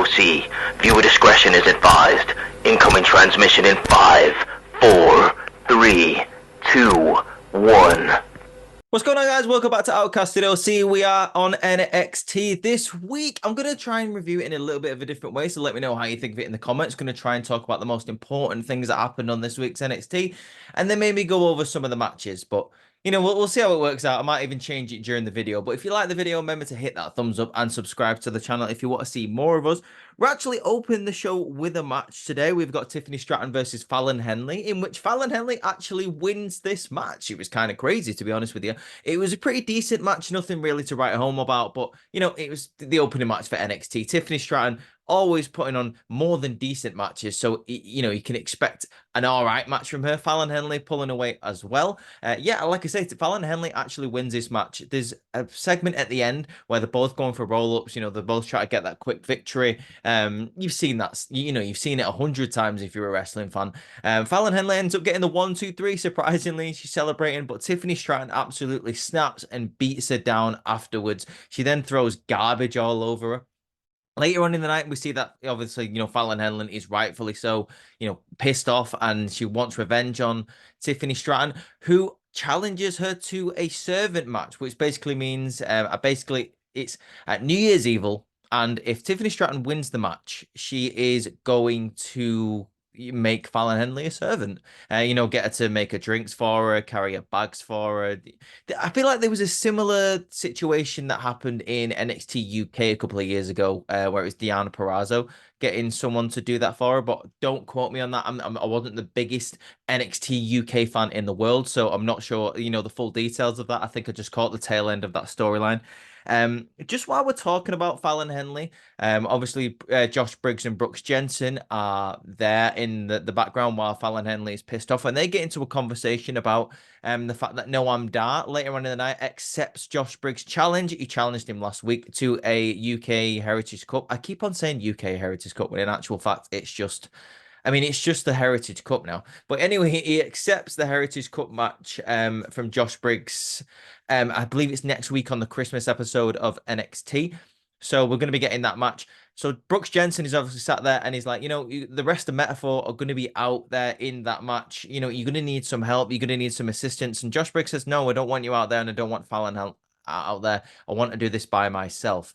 OC. Viewer discretion is advised. Incoming transmission in 5, 4, 3, 2, 1. What's going on, guys? Welcome back to Outcasted OC. We are on NXT this week. I'm going to try and review it in a little bit of a different way, so let me know how you think of it in the comments. Going to try and talk about the most important things that happened on this week's NXT, and then maybe go over some of the matches. But, you know, we'll see how it works out. I might even change it during the video. But if you like the video, remember to hit that thumbs up and subscribe to the channel if you want to see more of us. We're actually opening the show with a match today. We've got Tiffany Stratton versus Fallon Henley, in which Fallon Henley actually wins this match. It was kind of crazy, to be honest with you. It was a pretty decent match, nothing really to write home about, but, you know, it was the opening match for NXT. Tiffany Stratton always putting on more than decent matches, so, you know, you can expect an all right match from her. Fallon Henley pulling away as well. Yeah, like I say, Fallon Henley actually wins this match. There's a segment at the end where they're both going for roll-ups. You know, they're both trying to get that quick victory. You've seen that, you know, you've seen it 100 times if you're a wrestling fan. Fallon Henley ends up getting the 1, 2, 3. Surprisingly, she's celebrating, but Tiffany Stratton absolutely snaps and beats her down afterwards. She then throws garbage all over her. Later on in the night, we see that, obviously, you know, Fallon Henley is rightfully so, you know, pissed off, and she wants revenge on Tiffany Stratton, who challenges her to a servant match, which basically means, it's at New Year's Evil, and if Tiffany Stratton wins the match, she is going to make Fallon Henley a servant. You know, get her to make her drinks for her, carry her bags for her. I feel like there was a similar situation that happened in NXT UK a couple of years ago, where it was Deonna Purrazzo getting someone to do that for her, but don't quote me on that. I wasn't the biggest NXT UK fan in the world, so I'm not sure, you know, the full details of that. I think I just caught the tail end of that storyline. Just while we're talking about Fallon Henley, obviously Josh Briggs and Brooks Jensen are there in the background while Fallon Henley is pissed off, and they get into a conversation about the fact that Noam Dar later on in the night accepts Josh Briggs' challenge. He challenged him last week to a UK Heritage Cup. I keep on saying UK Heritage Cup, when in actual fact it's just, I mean, it's just the Heritage Cup now. But anyway, he accepts the Heritage Cup match from Josh Briggs. I believe it's next week on the Christmas episode of NXT. So we're going to be getting that match. So Brooks Jensen is obviously sat there and he's like, you know, the rest of Metaphor are going to be out there in that match. You know, you're going to need some help. You're going to need some assistance. And Josh Briggs says, no, I don't want you out there, and I don't want Fallon out there. I want to do this by myself.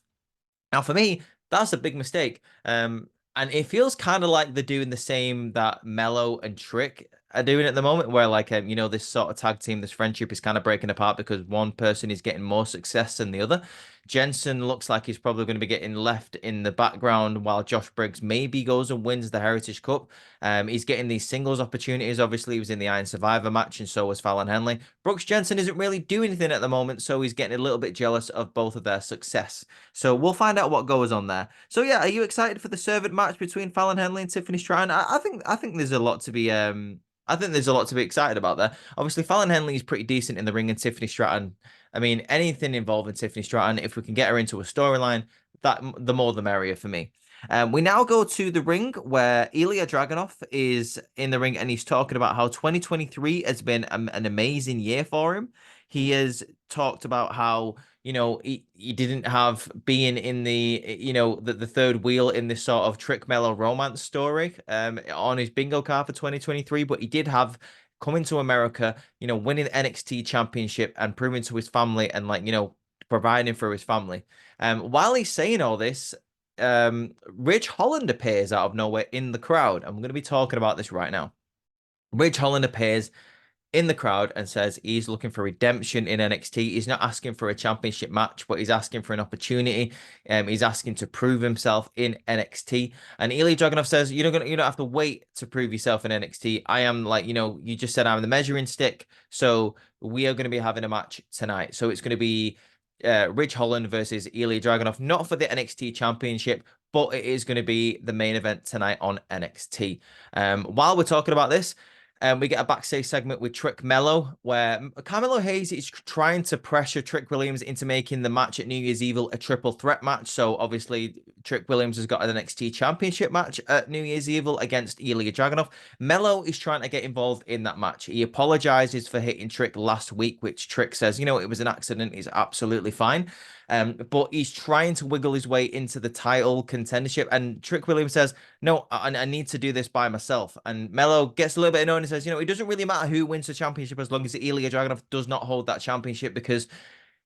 Now, for me, that's a big mistake. And it feels kind of like they're doing the same that Mello and Trick are doing at the moment, where, like, you know, this sort of tag team, this friendship is kind of breaking apart because one person is getting more success than the other. Jensen looks like he's probably going to be getting left in the background while Josh Briggs maybe goes and wins the Heritage Cup. He's getting these singles opportunities. Obviously, he was in the Iron Survivor match, and so was Fallon Henley. Brooks Jensen isn't really doing anything at the moment, so he's getting a little bit jealous of both of their success. So we'll find out what goes on there. So yeah, are you excited for the servant match between Fallon Henley and Tiffany Stratton? I think there's a lot to be I think there's a lot to be excited about there. Obviously, Fallon Henley is pretty decent in the ring, and Tiffany Stratton, I mean, anything involving Tiffany Stratton, if we can get her into a storyline, that the more the merrier for me. We now go to the ring where Ilya Dragunov is in the ring, and he's talking about how 2023 has been an amazing year for him. He has talked about how, you know, he didn't have being in the, you know, the third wheel in this sort of Trick Mello romance story on his bingo card for 2023, but he did have coming to America, you know, winning the NXT championship and proving to his family and, like, you know, providing for his family. While he's saying all this, Ridge Holland appears out of nowhere in the crowd. I'm going to be talking about this right now. Ridge Holland appears in the crowd and says he's looking for redemption in NXT. He's not asking for a championship match, but he's asking for an opportunity. He's asking to prove himself in NXT. And Ilya Dragunov says, you don't have to wait to prove yourself in NXT. I am, like, you know, you just said I'm the measuring stick. So we are going to be having a match tonight. So it's going to be Ridge Holland versus Ilya Dragunov, not for the NXT championship, but it is going to be the main event tonight on NXT. While we're talking about this, we get a backstage segment with Trick Mello, where Carmelo Hayes is trying to pressure Trick Williams into making the match at New Year's Evil a triple threat match. So obviously, Trick Williams has got an NXT championship match at New Year's Evil against Ilya Dragunov. Mello is trying to get involved in that match. He apologizes for hitting Trick last week, which Trick says, you know, it was an accident. It's absolutely fine. But he's trying to wiggle his way into the title contendership. And Trick Williams says, no, I need to do this by myself. And Melo gets a little bit annoyed and says, it doesn't really matter who wins the championship as long as Ilya Dragunov does not hold that championship, because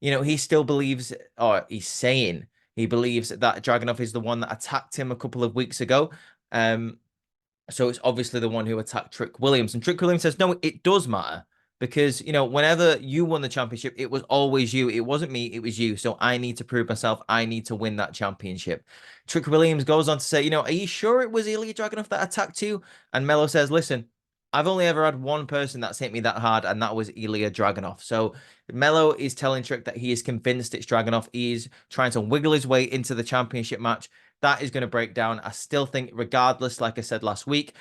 he still believes, or he's saying he believes that Dragunov is the one that attacked him a couple of weeks ago. So it's obviously the one who attacked Trick Williams. And Trick Williams says, no, it does matter. Because, whenever you won the championship, it was always you. It wasn't me, it was you. So I need to prove myself. I need to win that championship. Trick Williams goes on to say, are you sure it was Ilya Dragunov that attacked you? And Melo says, listen, I've only ever had one person that's hit me that hard, and that was Ilya Dragunov. So Melo is telling Trick that he is convinced it's Dragunov. He's trying to wiggle his way into the championship match. That is going to break down. I still think, regardless, like I said last week,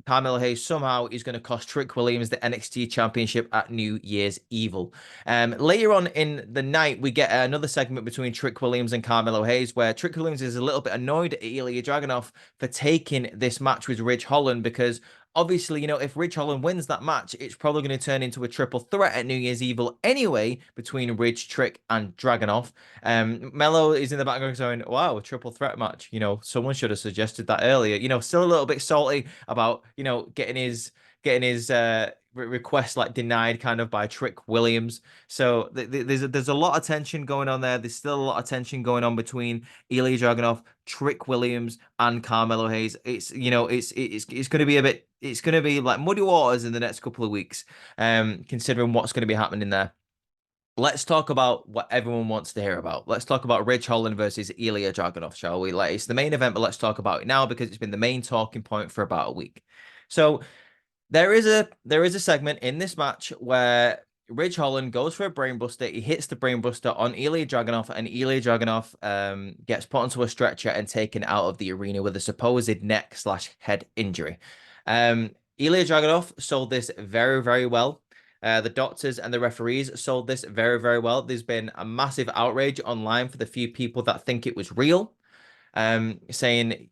Carmelo Hayes somehow is going to cost Trick Williams the NXT Championship at New Year's Evil. Later on in the night, we get another segment between Trick Williams and Carmelo Hayes, where Trick Williams is a little bit annoyed at Ilya Dragunov for taking this match with Ridge Holland, because obviously, if Ridge Holland wins that match, it's probably going to turn into a triple threat at New Year's Evil anyway between Ridge, Trick, and Dragunov. Melo is in the background going, wow, a triple threat match. Someone should have suggested that earlier. Still a little bit salty about, getting his request denied kind of by Trick Williams. So there's a lot of tension going on there. There's still a lot of tension going on between Ilya Dragunov, Trick Williams, and Carmelo Hayes. It's it's going to be it's going to be like muddy waters in the next couple of weeks, considering what's going to be happening there. Let's talk about what everyone wants to hear about. Let's talk about Ridge Holland versus Ilya Dragunov, shall we? It's the main event, but let's talk about it now because it's been the main talking point for about a week. So there is a segment in this match where Ridge Holland goes for a brainbuster. He hits the brainbuster on Ilya Dragunov, and Ilya Dragunov gets put onto a stretcher and taken out of the arena with a supposed neck/head injury. Ilya Dragunov sold this very, very well. The doctors and the referees sold this very, very well. There's been a massive outrage online for the few people that think it was real, saying,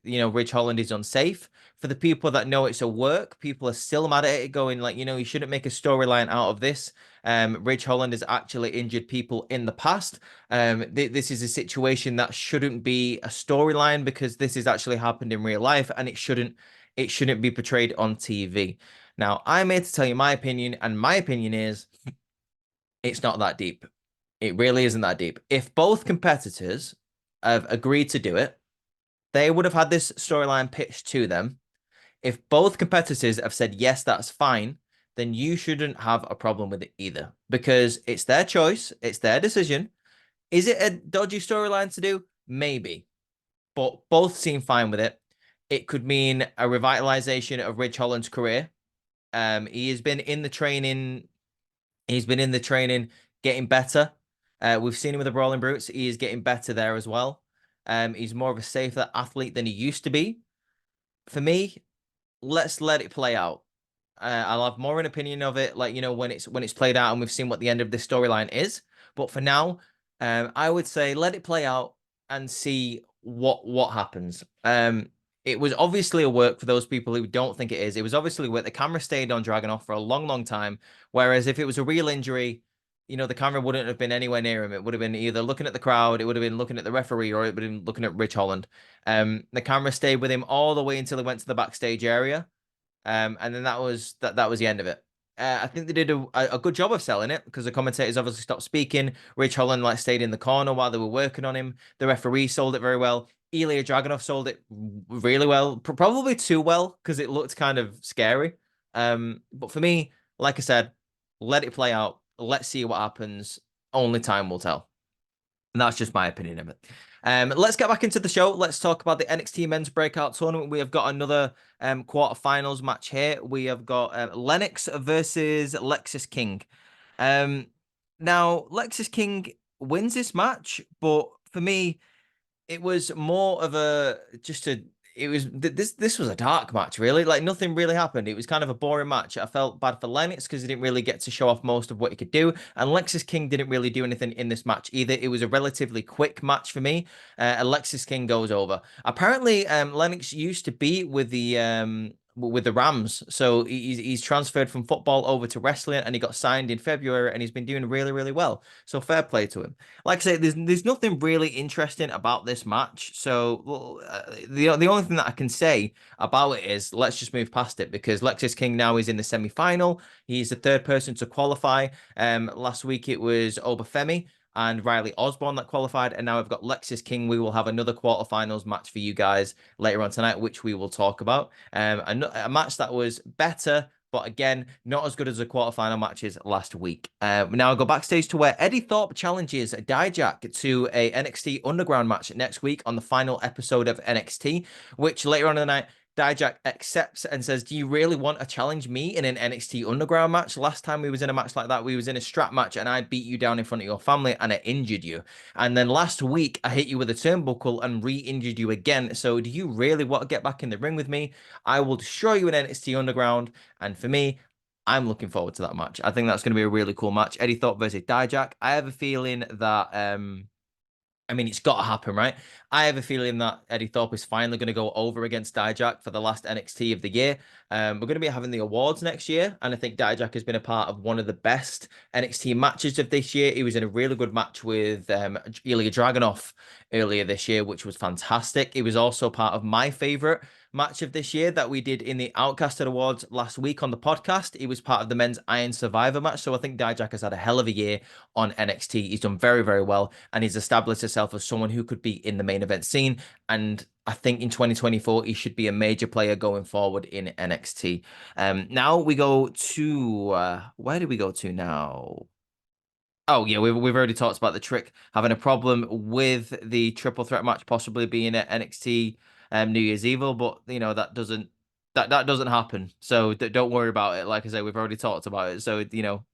Ridge Holland is unsafe. For the people that know it's a work, people are still mad at it, going you shouldn't make a storyline out of this. Ridge Holland has actually injured people in the past. This is a situation that shouldn't be a storyline, because this has actually happened in real life, and it shouldn't be portrayed on TV. Now, I'm here to tell you my opinion, and my opinion is it's not that deep. It really isn't that deep. If both competitors have agreed to do it, they would have had this storyline pitched to them. If both competitors have said, yes, that's fine, then you shouldn't have a problem with it either, because it's their choice. It's their decision. Is it a dodgy storyline to do? Maybe. But both seem fine with it. It could mean a revitalization of Ridge Holland's career. He has been in the training. He's been in the training, getting better. We've seen him with the Brawling Brutes. He is getting better there as well. He's more of a safer athlete than he used to be. For me, let's let it play out. I'll have more an opinion of it, when it's played out and we've seen what the end of this storyline is. But for now, I would say let it play out and see what happens. It was obviously a work for those people who don't think it is. It was obviously work. The camera stayed on Dragunov for a long, long time. Whereas if it was a real injury, the camera wouldn't have been anywhere near him. It would have been either looking at the crowd, it would have been looking at the referee, or it would have been looking at Ridge Holland. The camera stayed with him all the way until he went to the backstage area. And then that was the end of it. I think they did a good job of selling it, because the commentators obviously stopped speaking. Ridge Holland stayed in the corner while they were working on him. The referee sold it very well. Ilya Dragunov sold it really well, probably too well, because it looked kind of scary. But for me, like I said, let it play out. Let's see what happens. Only time will tell. And that's just my opinion of it. Let's get back into the show. Let's talk about the NXT Men's Breakout Tournament. We have got another quarterfinals match here. We have got Lennox versus Lexis King. Now, Lexis King wins this match, but for me, it was more of this was a dark match, really. Nothing really happened. It was kind of a boring match. I felt bad for Lennox because he didn't really get to show off most of what he could do, and Lexis King didn't really do anything in this match either. It was a relatively quick match for me. Lexis King goes over. Apparently, Lennox used to be with the with the Rams. So he's transferred from football over to wrestling, and he got signed in February, and he's been doing really, really well. So fair play to him. Like I say, there's nothing really interesting about this match. So the only thing that I can say about it is let's just move past it, because Lexis King now is in the semi-final. He's the third person to qualify. Last week it was Obafemi and Riley Osborne that qualified, and now we've got Lexis King. We will have another quarterfinals match for you guys later on tonight, which we will talk about. A match that was better, but again, not as good as the quarterfinal matches last week. Now I go backstage to where Eddie Thorpe challenges Dijak to a NXT Underground match next week on the final episode of NXT, which later on in the night, Dijak accepts and says, do you really want to challenge me in an NXT Underground match? Last time we was in a match like that, we was in a strap match and I beat you down in front of your family and I injured you. And then last week, I hit you with a turnbuckle and re-injured you again. So do you really want to get back in the ring with me? I will destroy you in NXT Underground. And for me, I'm looking forward to that match. I think that's going to be a really cool match. Eddie Thorpe versus Dijak. I have a feeling that... I mean, it's got to happen, right? I have a feeling that Eddie Thorpe is finally going to go over against Dijak for the last NXT of the year. We're going to be having the awards next year, and I think Dijak has been a part of one of the best NXT matches of this year. He was in a really good match with Ilya Dragunov earlier this year, which was fantastic. He was also part of my favorite match of this year that we did in the Outcasted Awards last week on the podcast. He was part of the men's Iron Survivor match. So I think Dijak has had a hell of a year on NXT. He's done very, very well, and he's established himself as someone who could be in the main event scene. And I think in 2024, he should be a major player going forward in NXT. Now we go to, where do we go to now? Oh yeah, we've already talked about the Trick having a problem with the triple threat match possibly being at NXT New Year's Evil, but you know that doesn't happen. So don't worry about it. Like I say, we've already talked about it. So you know,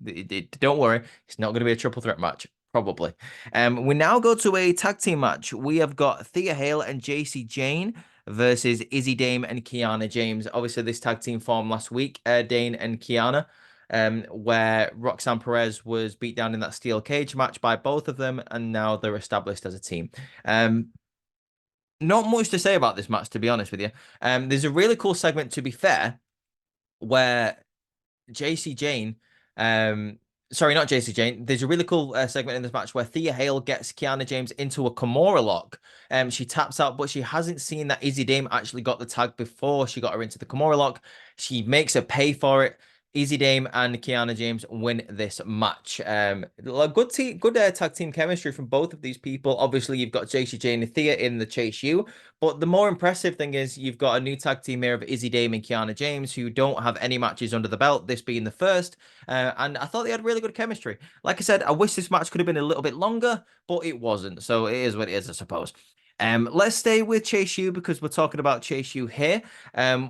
don't worry, it's not going to be a triple threat match probably. We now go to a tag team match. We have got Thea Hale and Gacey Jane versus Izzy Dame and Kiana James. Obviously, this tag team formed last week, Dane and Kiana, where Roxanne Perez was beat down in that steel cage match by both of them, and now they're established as a team. Not much to say about this match, to be honest with you. There's a really cool segment, to be fair, where Gacey Jane, sorry, not Gacey Jane. There's a really cool segment in this match where Thea Hale gets Kiana James into a Kimura lock. She taps out, but she hasn't seen that Izzy Dame actually got the tag before she got her into the Kimura lock. She makes her pay for it. Izzy Dame and Kiana James win this match. Good tag team chemistry from both of these people. Obviously, you've got Gacey Jane and Thea in the Chase U, but the more impressive thing is you've got a new tag team here of Izzy Dame and Kiana James, who don't have any matches under the belt, this being the first. And I thought they had really good chemistry. Like I said, I wish this match could have been a little bit longer, but it wasn't. So it is what it is, I suppose. Let's stay with Chase U because we're talking about Chase U here.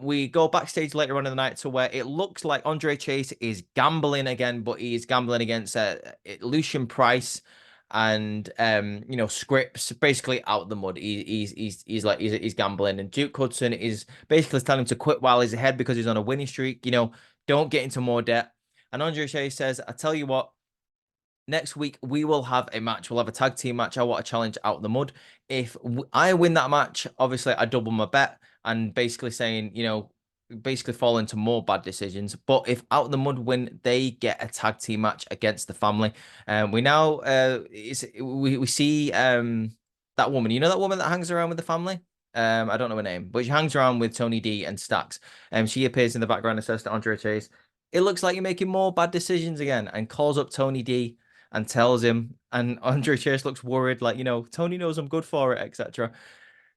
We go backstage later on in the night to where it looks like Andre Chase is gambling again, but he is gambling against Lucian Price and you know, Scripps, basically out the mud. He's gambling, and Duke Hudson is basically telling him to quit while he's ahead because he's on a winning streak. You know, don't get into more debt. And Andre Chase says, "I tell you what. Next week, we will have a match. We'll have a tag team match. I want a challenge out the mud. If I win that match, obviously, I double my bet and basically saying, you know, basically fall into more bad decisions. But if Out the Mud win, they get a tag team match against the family. We now, we see that woman. You know that woman that hangs around with the family? I don't know her name, but she hangs around with Tony D and Stacks. She appears in the background and says to Andre Chase, it looks like you're making more bad decisions again, and calls up Tony D and tells him, and Andre Chase looks worried, like, you know, Tony knows I'm good for it, etc.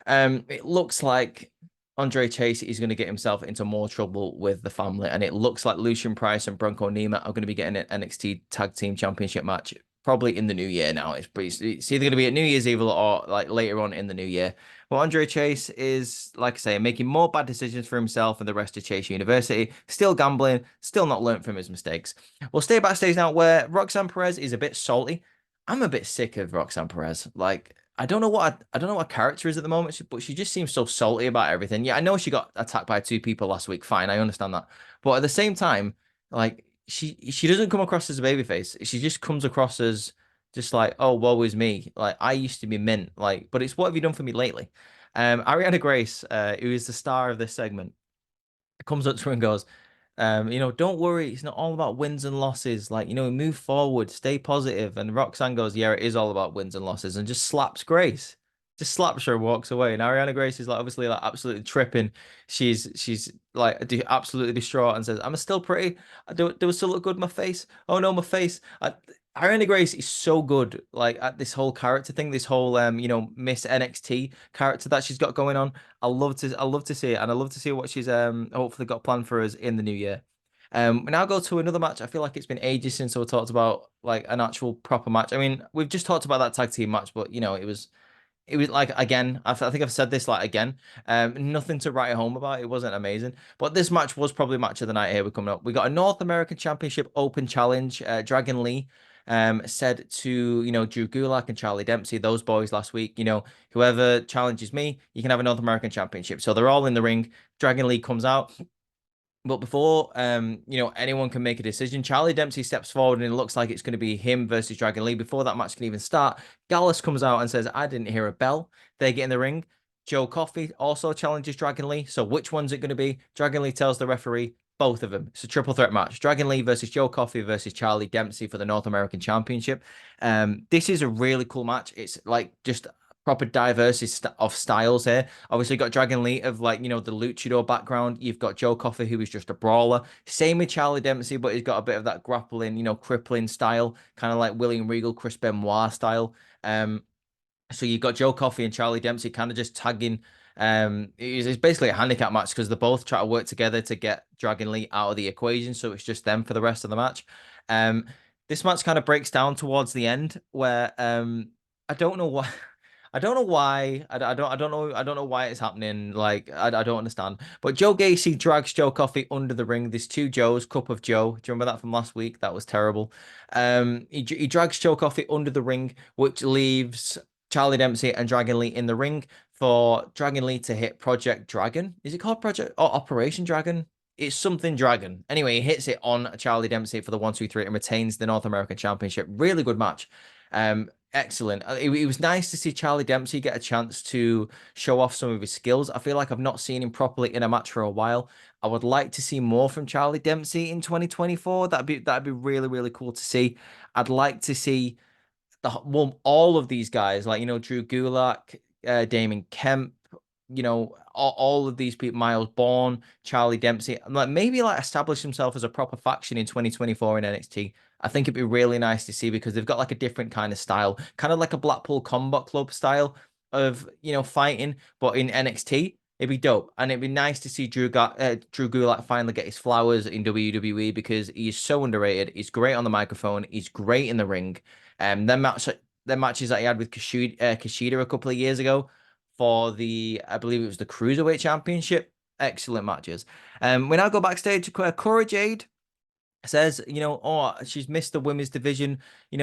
It looks like Andre Chase is going to get himself into more trouble with the family, and it looks like Lucian Price and Bronco Nima are going to be getting an NXT Tag Team Championship match probably in the new year now. It's either going to be at New Year's Eve or like later on in the new year. Well, Andre Chase is, like I say, making more bad decisions for himself and the rest of Chase University. Still gambling, still not learned from his mistakes. We'll stay backstage now where Roxanne Perez is a bit salty. I'm a bit sick of Roxanne Perez. Like, I don't know what her character is at the moment, but she just seems so salty about everything. Yeah, I know she got attacked by two people last week. Fine, I understand that. But at the same time, like, she doesn't come across as a babyface. She just comes across as just like, oh, woe is me. Like, I used to be mint. Like, but it's what have you done for me lately? Ariana Grace, who is the star of this segment, comes up to her and goes, don't worry, it's not all about wins and losses. Like, move forward, stay positive. And Roxanne goes, yeah, it is all about wins and losses, and just slaps Grace. Just slaps her and walks away. And Ariana Grace is like obviously like absolutely tripping. She's like absolutely distraught and says, "I'm still pretty. Do I still look good in my face? Oh no, my face." Ariana Grace is so good, like at this whole character thing, this whole Miss NXT character that she's got going on. I love to see it, and I love to see what she's hopefully got planned for us in the new year. We now go to another match. I feel like it's been ages since we talked about like an actual proper match. I mean, we've just talked about that tag team match, but it was like again, I think I've said this like again. Nothing to write home about. It wasn't amazing, but this match was probably match of the night. Here we're coming up. We got a North American Championship Open Challenge. Dragon Lee said to Drew Gulak and Charlie Dempsey, those boys last week. Whoever challenges me, you can have a North American Championship. So they're all in the ring. Dragon Lee comes out. But before anyone can make a decision, Charlie Dempsey steps forward and it looks like it's going to be him versus Dragon Lee. Before that match can even start, Gallus comes out and says, I didn't hear a bell. They get in the ring. Joe Coffey also challenges Dragon Lee. So which one's it going to be? Dragon Lee tells the referee, both of them. It's a triple threat match. Dragon Lee versus Joe Coffey versus Charlie Dempsey for the North American Championship. This is a really cool match. It's like just proper diversity of styles here. Obviously, got Dragon Lee of like, the luchador background. You've got Joe Coffey, who is just a brawler. Same with Charlie Dempsey, but he's got a bit of that grappling, crippling style, kind of like William Regal, Chris Benoit style. So you've got Joe Coffey and Charlie Dempsey kind of just tagging. It's basically a handicap match because they both try to work together to get Dragon Lee out of the equation. So it's just them for the rest of the match. This match kind of breaks down towards the end where I don't know why. I don't know why. I don't know why it's happening. Like, I don't understand. But Joe Gacey drags Joe Coffey under the ring. There's two Joes, Cup of Joe. Do you remember that from last week? That was terrible. He drags Joe Coffey under the ring, which leaves Charlie Dempsey and Dragon Lee in the ring for Dragon Lee to hit Project Dragon. Is it called Project or Operation Dragon? It's something Dragon. Anyway, he hits it on Charlie Dempsey for the 1-2-3 and retains the North American Championship. Really good match. Excellent. It was nice to see Charlie Dempsey get a chance to show off some of his skills. I feel like I've not seen him properly in a match for a while. I would like to see more from Charlie Dempsey in 2024. That'd be really, really cool to see. I'd like to see all of these guys, like Drew Gulak, Damon Kemp, all of these people, Miles Bourne, Charlie Dempsey, like maybe like establish himself as a proper faction in 2024 in NXT. I think it'd be really nice to see because they've got like a different kind of style, kind of like a Blackpool Combat Club style of fighting, but in NXT. It'd be dope, and it'd be nice to see Drew Gulak finally get his flowers in WWE because he's so underrated. He's great on the microphone. He's great in the ring. Them matches that he had with Kushida a couple of years ago for I believe it was the Cruiserweight Championship. Excellent matches. We now go backstage. Cora Jade says, she's missed the women's division.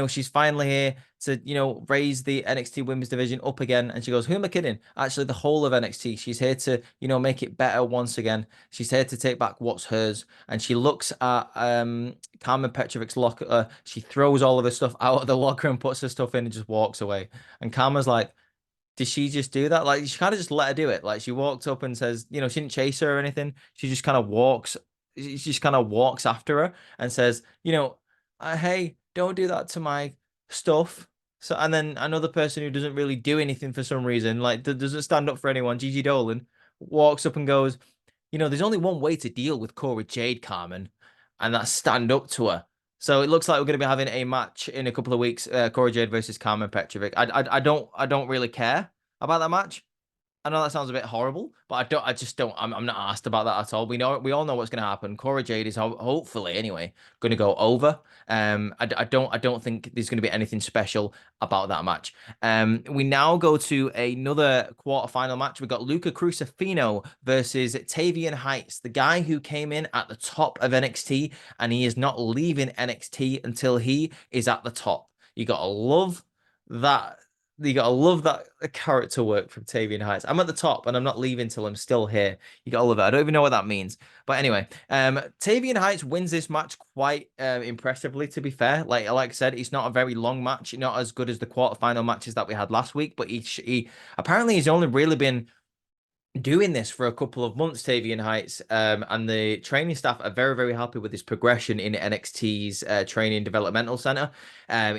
She's finally here to, raise the NXT women's division up again. And she goes, who am I kidding? Actually, the whole of NXT. She's here to, make it better once again. She's here to take back what's hers. And she looks at Carmen Petrovic's locker. She throws all of her stuff out of the locker and puts her stuff in and just walks away. And Carmen's like, did she just do that? Like, she kind of just let her do it. Like, she walked up and says, she didn't chase her or anything. She just kind of walks. She just kind of walks after her and says, hey, don't do that to my stuff. So, and then another person who doesn't really do anything for some reason, like doesn't stand up for anyone, Gigi Dolan, walks up and goes, there's only one way to deal with Cora Jade, Carmen, and that's stand up to her. So it looks like we're going to be having a match in a couple of weeks, Cora Jade versus Carmen Petrovic. I don't really care about that match. I know that sounds a bit horrible, but I'm not asked about that at all. We all know what's going to happen. Cora Jade is hopefully anyway going to go over. I don't think there's going to be anything special about that match. We now go to another quarterfinal match. We got Luca Crucifino versus Tavian Heights, the guy who came in at the top of NXT, and he is not leaving NXT until he is at the top. You gotta love that. You gotta love that character work from Tavian Heights. I'm at the top and I'm not leaving till I'm still here. You gotta love it. I don't even know what that means. But anyway, Tavian Heights wins this match quite impressively, to be fair. Like I said, it's not a very long match, not as good as the quarterfinal matches that we had last week, but he apparently he's only really been doing this for a couple of months, Tavian Heights, and the training staff are very, very happy with his progression in NXT's training developmental center.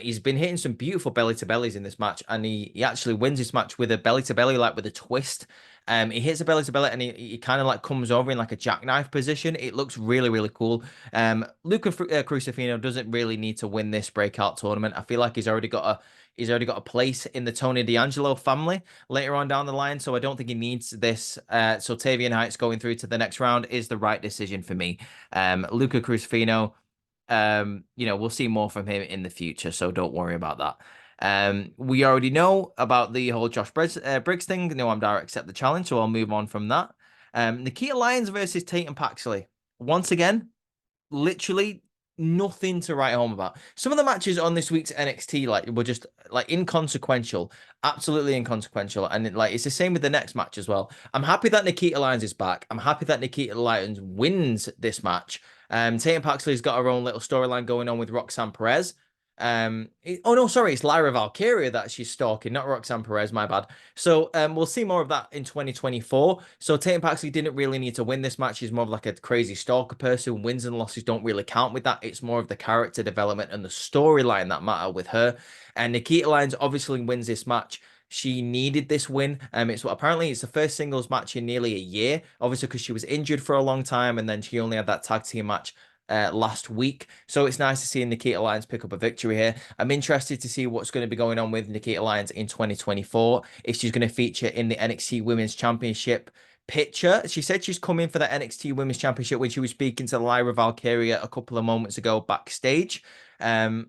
He's been hitting some beautiful belly to bellies in this match, and he actually wins this match with a belly to belly, like with a twist. He hits a belly to belly, and he kind of like comes over in like a jackknife position. It looks really, really cool. Luca Crucifino doesn't really need to win this breakout tournament. I feel like he's already got a place in the Tony D'Angelo family later on down the line, so I don't think he needs this. So Tavian Heights going through to the next round is the right decision for me. Luca Crucifino, we'll see more from him in the future, so don't worry about that. We already know about the whole Josh Briggs thing. No, I'm direct accept the challenge, so I'll move on from that. Nikita Lyons versus Tatum Paxley. Once again, literally nothing to write home about. Some of the matches on this week's NXT were just like inconsequential, absolutely inconsequential, and it's the same with the next match as well. I'm happy that Nikita Lyons is back. I'm happy that Nikita Lyons wins this match. Tatum Paxley's got her own little storyline going on with Roxanne Perez. Oh no, sorry, it's Lyra Valkyria that she's stalking, not Roxanne Perez, my bad. So we'll see more of that in 2024. So Tatum Paxley didn't really need to win this match. She's more of like a crazy stalker person. Wins and losses don't really count with that. It's more of the character development and the storyline that matter with her. And Nikita Lyons obviously wins this match. She needed this win. Apparently it's the first singles match in nearly a year, obviously because she was injured for a long time, and then she only had that tag team match last week. So it's nice to see Nikita Lyons pick up a victory here. I'm interested to see what's going to be going on with Nikita Lyons in 2024. If she's going to feature in the NXT Women's Championship picture. She said she's coming for the NXT Women's Championship when she was speaking to Lyra Valkyria a couple of moments ago backstage.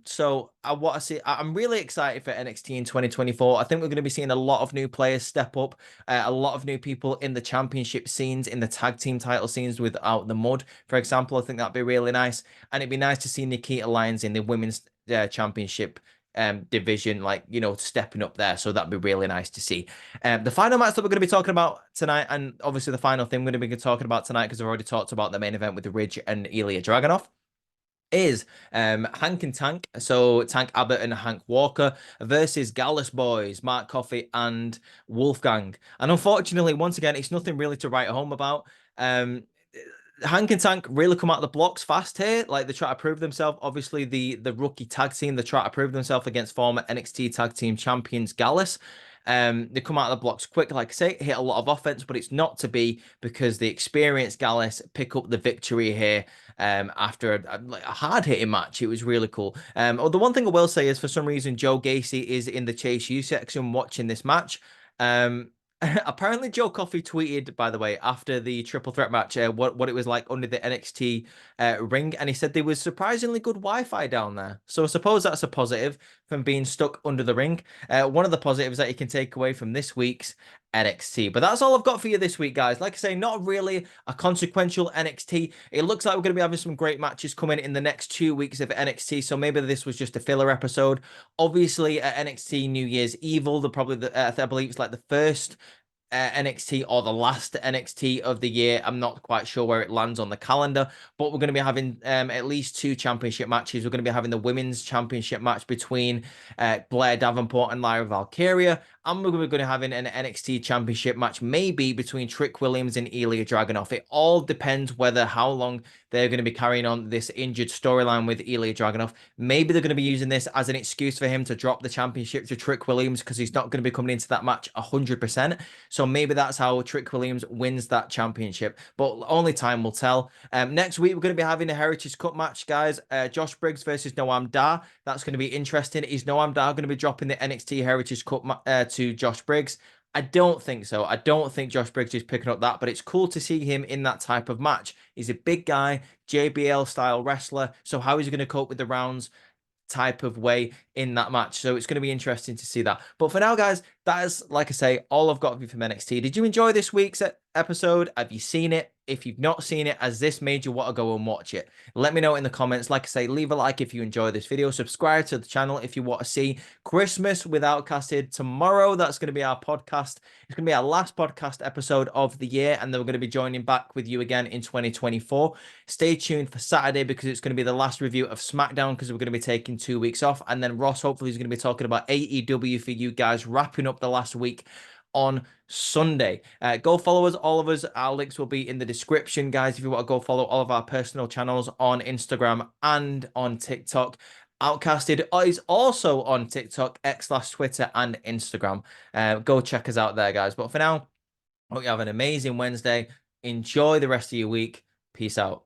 So I want to see. I'm really excited for NXT in 2024. I think we're going to be seeing a lot of new players step up, a lot of new people in the championship scenes, in the tag team title scenes without the mud, for example. I think that'd be really nice, and it'd be nice to see Nikita Lyons in the women's championship division, stepping up there. So that'd be really nice to see. The final match that we're going to be talking about tonight, and obviously the final thing we're going to be talking about tonight, because I've already talked about the main event with the Ridge and Ilya Dragunov, is Hank and Tank. So Tank Abbott and Hank Walker versus Gallus Boys, Mark Coffey and Wolfgang. And unfortunately, once again, it's nothing really to write home about. Hank and Tank really come out of the blocks fast here. Like, they try to prove themselves. Obviously, the rookie tag team, they try to prove themselves against former NXT tag team champions Gallus. They come out of the blocks quick, like I say, hit a lot of offense, but it's not to be, because the experienced Gallus pick up the victory here after a hard-hitting match. It was really cool. The one thing I will say is, for some reason, Joe Gacey is in the Chase U section watching this match. Apparently, Joe Coffey tweeted, by the way, after the triple threat match, what it was like under the NXT ring, and he said there was surprisingly good Wi-Fi down there. So I suppose that's a positive from being stuck under the ring. One of the positives that you can take away from this week's NXT. But that's all I've got for you this week, guys. Like I say, not really a consequential NXT. It looks like we're going to be having some great matches coming in the next 2 weeks of NXT, so maybe this was just a filler episode. Obviously, at NXT New Year's Evil, I believe it's like the first NXT or the last NXT of the year. I'm not quite sure where it lands on the calendar, but we're going to be having at least 2 championship matches. We're going to be having the women's championship match between Blair Davenport and Lyra Valkyria, and we're going to be having an NXT championship match maybe between Trick Williams and Ilya Dragunov. It all depends how long they're going to be carrying on this injured storyline with Ilya Dragunov. Maybe they're going to be using this as an excuse for him to drop the championship to Trick Williams, because he's not going to be coming into that match 100%. So maybe that's how Trick Williams wins that championship, but only time will tell. Next week, we're going to be having a Heritage Cup match, guys. Josh Briggs versus Noam Dar. That's going to be interesting. Is Noam Dar going to be dropping the NXT Heritage Cup to Josh Briggs? I don't think so. I don't think Josh Briggs is picking up that, but it's cool to see him in that type of match. He's a big guy, JBL style wrestler. So how is he going to cope with the rounds type of way in that match? So it's going to be interesting to see that. But for now, guys, that is, like I say, all I've got for you from NXT. Did you enjoy this week's episode? Have you seen it? If you've not seen it, has this made you want to go and watch it? Let me know in the comments. Like I say, leave a like if you enjoy this video. Subscribe to the channel if you want to see Christmas with Outcasted tomorrow. That's going to be our podcast. It's going to be our last podcast episode of the year, and then we're going to be joining back with you again in 2024. Stay tuned for Saturday, because it's going to be the last review of SmackDown, because we're going to be taking 2 weeks off, and then Ross hopefully is going to be talking about AEW for you guys, wrapping up the last week on Sunday. Go follow us, all of us. Our links will be in the description, guys, if you want to go follow all of our personal channels on Instagram and on TikTok. Outcasted is also on TikTok, X/Twitter, and Instagram. Go check us out there, guys. But for now, hope you have an amazing Wednesday. Enjoy the rest of your week. Peace out.